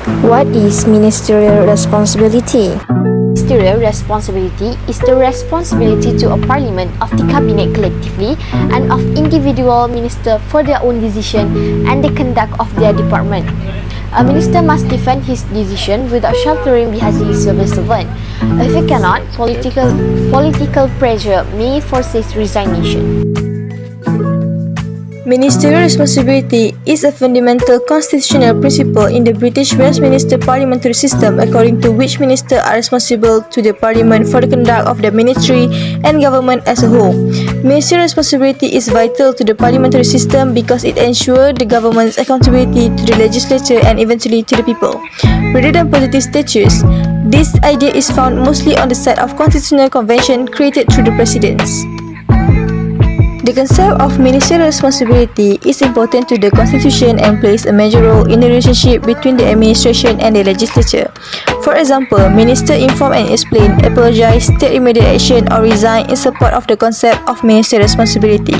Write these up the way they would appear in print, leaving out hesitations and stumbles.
What is ministerial responsibility? Ministerial responsibility is the responsibility to a parliament of the cabinet collectively and of individual minister for their own decision and the conduct of their department. A minister must defend his decision without sheltering behind his civil servant. If he cannot, political pressure may force his resignation. Ministerial responsibility is a fundamental constitutional principle in the British Westminster parliamentary system, according to which ministers are responsible to the parliament for the conduct of the ministry and government as a whole. Ministerial responsibility is vital to the parliamentary system because it ensures the government's accountability to the legislature and eventually to the people. Rather than positive statutes, this idea is found mostly on the side of constitutional convention created through the presidents. The concept of ministerial responsibility is important to the constitution and plays a major role in the relationship between the administration and the legislature. For example, ministers inform and explain, apologize, take immediate action or resign in support of the concept of ministerial responsibility.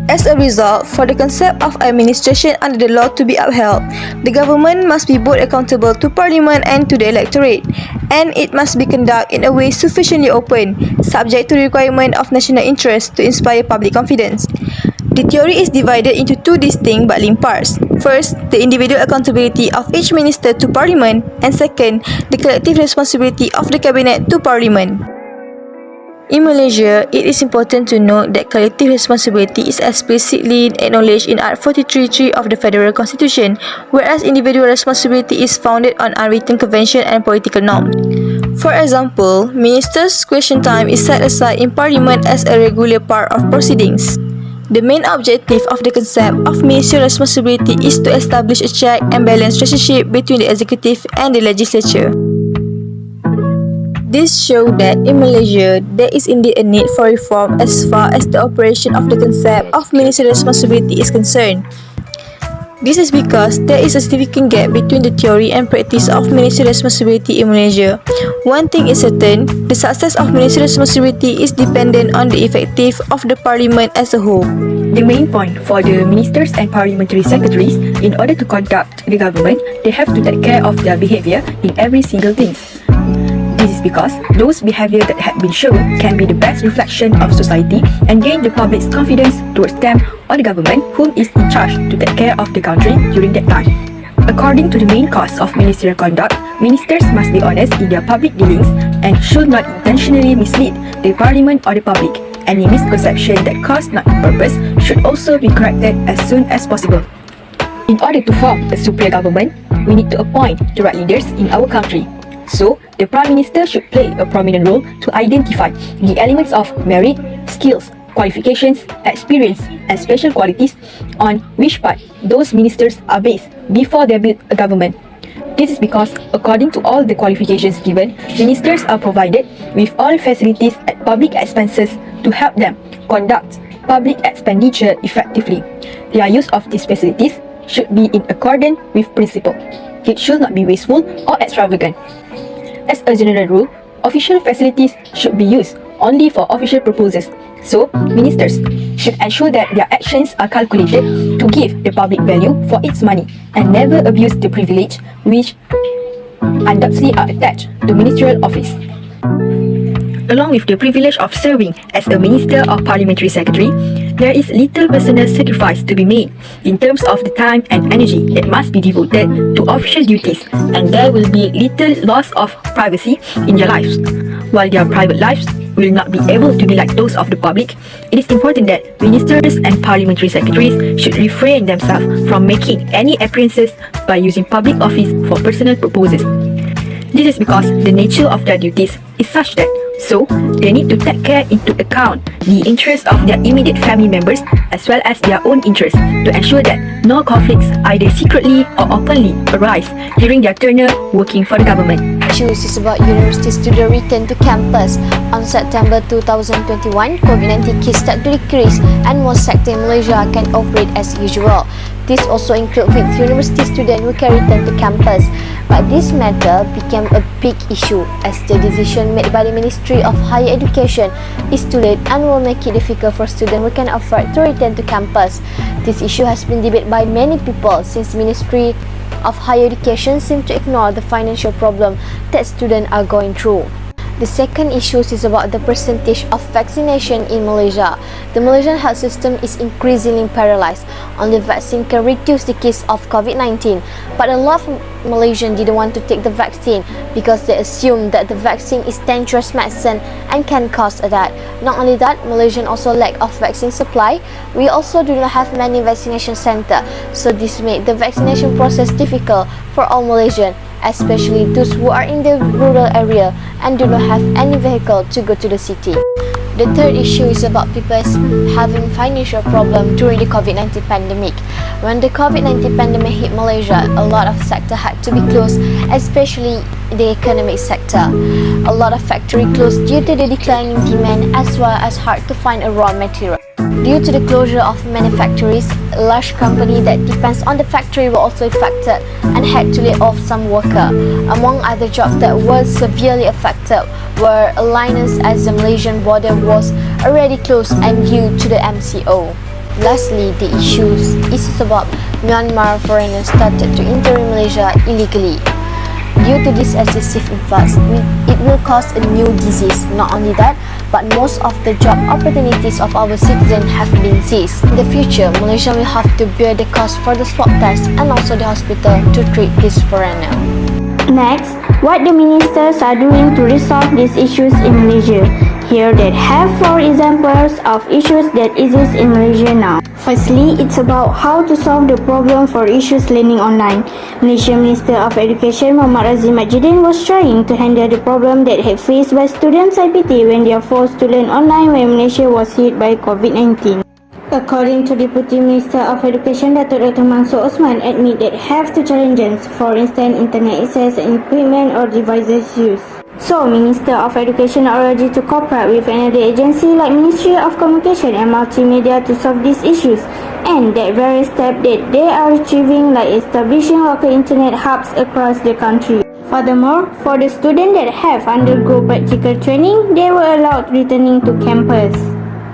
As a result, for the concept of administration under the law to be upheld, the government must be both accountable to Parliament and to the electorate, and it must be conducted in a way sufficiently open, subject to the requirement of national interest to inspire public confidence. The theory is divided into two distinct but linked parts. First, the individual accountability of each minister to Parliament, and second, the collective responsibility of the Cabinet to Parliament. In Malaysia, it is important to note that collective responsibility is explicitly acknowledged in Art 43(3) of the Federal Constitution, whereas individual responsibility is founded on unwritten convention and political norm. For example, ministers' question time is set aside in Parliament as a regular part of proceedings. The main objective of the concept of ministerial responsibility is to establish a check and balance relationship between the executive and the legislature. This shows that in Malaysia, there is indeed a need for reform as far as the operation of the concept of ministerial responsibility is concerned. This is because there is a significant gap between the theory and practice of ministerial responsibility in Malaysia. One thing is certain, the success of ministerial responsibility is dependent on the effectiveness of the parliament as a whole. The main point for the ministers and parliamentary secretaries, in order to conduct the government, they have to take care of their behaviour in every single thing. This is because those behaviour that have been shown can be the best reflection of society and gain the public's confidence towards them or the government whom is in charge to take care of the country during that time. According to the main cause of ministerial conduct, ministers must be honest in their public dealings and should not intentionally mislead the parliament or the public. Any misconception that caused not on purpose should also be corrected as soon as possible. In order to form a superior government, we need to appoint the right leaders in our country. So, the Prime Minister should play a prominent role to identify the elements of merit, skills, qualifications, experience and special qualities on which part those ministers are based before they build a government. This is because, according to all the qualifications given, ministers are provided with all facilities at public expenses to help them conduct public expenditure effectively. Their use of these facilities should be in accordance with principle. It should not be wasteful or extravagant. As a general rule, official facilities should be used only for official purposes. So, ministers should ensure that their actions are calculated to give the public value for its money and never abuse the privilege which undoubtedly are attached to ministerial office. Along with the privilege of serving as a minister or parliamentary secretary, there is little personal sacrifice to be made in terms of the time and energy that must be devoted to official duties, and there will be little loss of privacy in their lives. While their private lives will not be able to be like those of the public, it is important that ministers and parliamentary secretaries should refrain themselves from making any appearances by using public office for personal purposes. This is because the nature of their duties is such that they need to take care into account the interests of their immediate family members as well as their own interests to ensure that no conflicts either secretly or openly arise during their tenure working for the government. News is about university student return to campus. On September 2021, COVID-19 cases start to decrease and most sectors in Malaysia can operate as usual. This also includes with university students who can return to campus. But this matter became a big issue as the decision made by the Ministry of Higher Education is too late and will make it difficult for students who can afford to return to campus. This issue has been debated by many people since Ministry of higher education seem to ignore the financial problem that students are going through. The second issue is about the percentage of vaccination in Malaysia. The Malaysian health system is increasingly paralyzed. Only vaccine can reduce the case of COVID-19, but a lot of Malaysians didn't want to take the vaccine because they assume that the vaccine is dangerous medicine and can cause a death. Not only that, Malaysians also lack of vaccine supply. We also do not have many vaccination centers, so this makes the vaccination process difficult for all Malaysians, especially those who are in the rural area and do not have any vehicle to go to the city. The third issue is about people having financial problem during the COVID-19 pandemic. When the COVID-19 pandemic hit Malaysia, a lot of sectors had to be closed, especially the economic sector. A lot of factories closed due to the declining demand as well as hard to find a raw material. Due to the closure of many factories, a large company that depends on the factory were also affected and had to lay off some workers. Among other jobs that were severely affected were airliners, as the Malaysian border was already closed and due to the MCO. Lastly, the issue is about Myanmar foreigners started to enter Malaysia illegally. Due to this excessive influx, it will cause a new disease. Not only that, but most of the job opportunities of our citizens have been seized. In the future, Malaysia will have to bear the cost for the swab test and also the hospital to treat these foreigners. Next, what the ministers are doing to resolve these issues in Malaysia. Here that have 4 examples of issues that exist in Malaysia now. Firstly, it's about how to solve the problem for issues learning online. Malaysian Minister of Education Muhammad Razim Majidin was trying to handle the problem that had faced by students IPT when they are forced to learn online when Malaysia was hit by COVID-19. According to Deputy Minister of Education Datuk Dr. Mansur Osman, admit that have 2 challenges, for instance, internet access and equipment or devices used. So, Minister of Education are urged to cooperate with another agency like Ministry of Communication and Multimedia to solve these issues, and that various steps that they are achieving like establishing local internet hubs across the country. Furthermore, for the students that have undergo practical training, they were allowed returning to campus.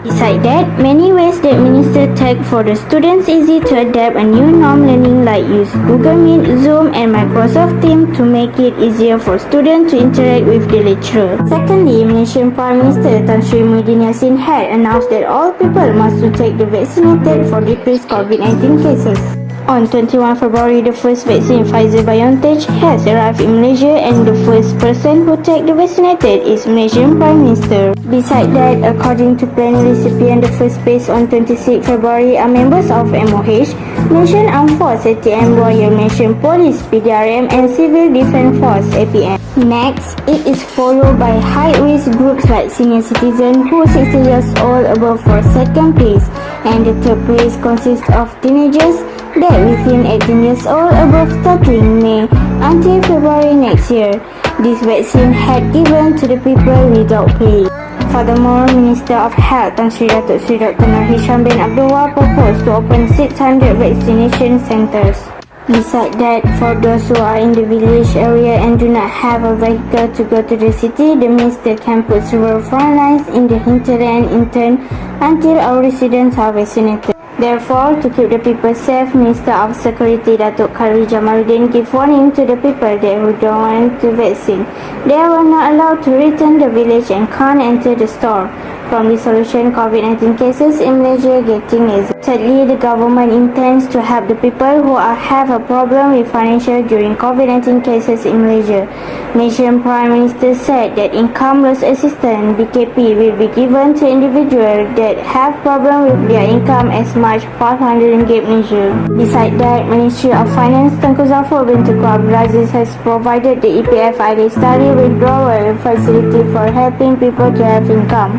Besides that, many ways that Minister take for the students easy to adapt a new norm learning like use Google Meet, Zoom and Microsoft Teams to make it easier for students to interact with the lecturer. Secondly, Malaysian Prime Minister Tan Sri Muhyiddin Yassin had announced that all people must to take the vaccinated for decreased COVID-19 cases. On 21 February, the first vaccine Pfizer-BioNTech has arrived in Malaysia and the first person who take the vaccinated is Malaysian Prime Minister. Besides that, according to plan recipient, the first batch on 26 February are members of MOH, Malaysian Armed Force ATM, Royal Malaysian Police PDRM and Civil Defence Force APM. Next, it is followed by high-risk groups like senior citizens who are 60 years old above for second place, and the third place consists of teenagers that within 18 years old above starting May until February next year. This vaccine had given to the people without pay. Furthermore, Minister of Health Tan Sri Datuk Sri Dr. Nur Hisham bin Abdul Wahab proposed to open 600 vaccination centres. Besides that, for those who are in the village area and do not have a vehicle to go to the city, the Minister can put several front lines in the hinterland intern until our residents are vaccinated. Therefore, to keep the people safe, Minister of Security Datuk Khairy Jamaluddin give warning to the people that who don't want to vaccine. They were not allowed to return the village and can't enter the store. From this solution, COVID-19 cases in Malaysia getting easier. Thirdly, the government intends to help the people who have a problem with financial during COVID-19 cases in Malaysia. Malaysian Prime Minister said that income loss assistance (BKP) will be given to individuals that have problem with their income as much 500 ringgit Malaysia. Besides that, Ministry of Finance Tengku Zafar bin Tunku Abdul Aziz has provided the EPF ID study withdrawal facility for helping people to have income.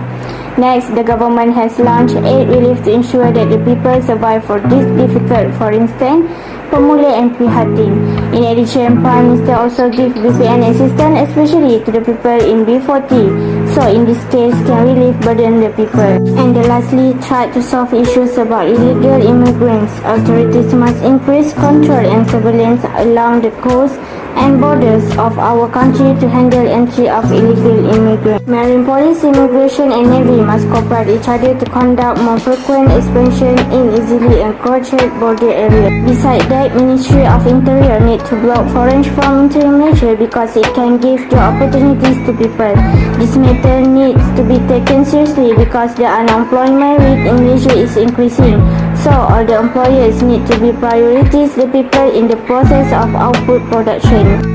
Next, the government has launched aid relief to ensure that the people survive for this difficult, for instance, Pemulih and Prihatin. In addition, Prime Minister also gives BPN assistance especially to the people in B40, so in this case can relieve burden the people. And lastly, try to solve issues about illegal immigrants. Authorities must increase control and surveillance along the coast and borders of our country to handle entry of illegal immigrants. Marine Police, Immigration and Navy must cooperate each other to conduct more frequent expansion in easily encroached border areas. Besides that, Ministry of Interior need to block foreign from entering Malaysia because it can give job opportunities to people. This matter needs to be taken seriously because the unemployment rate in Malaysia is increasing. So all the employers need to be priorities the people in the process of output production.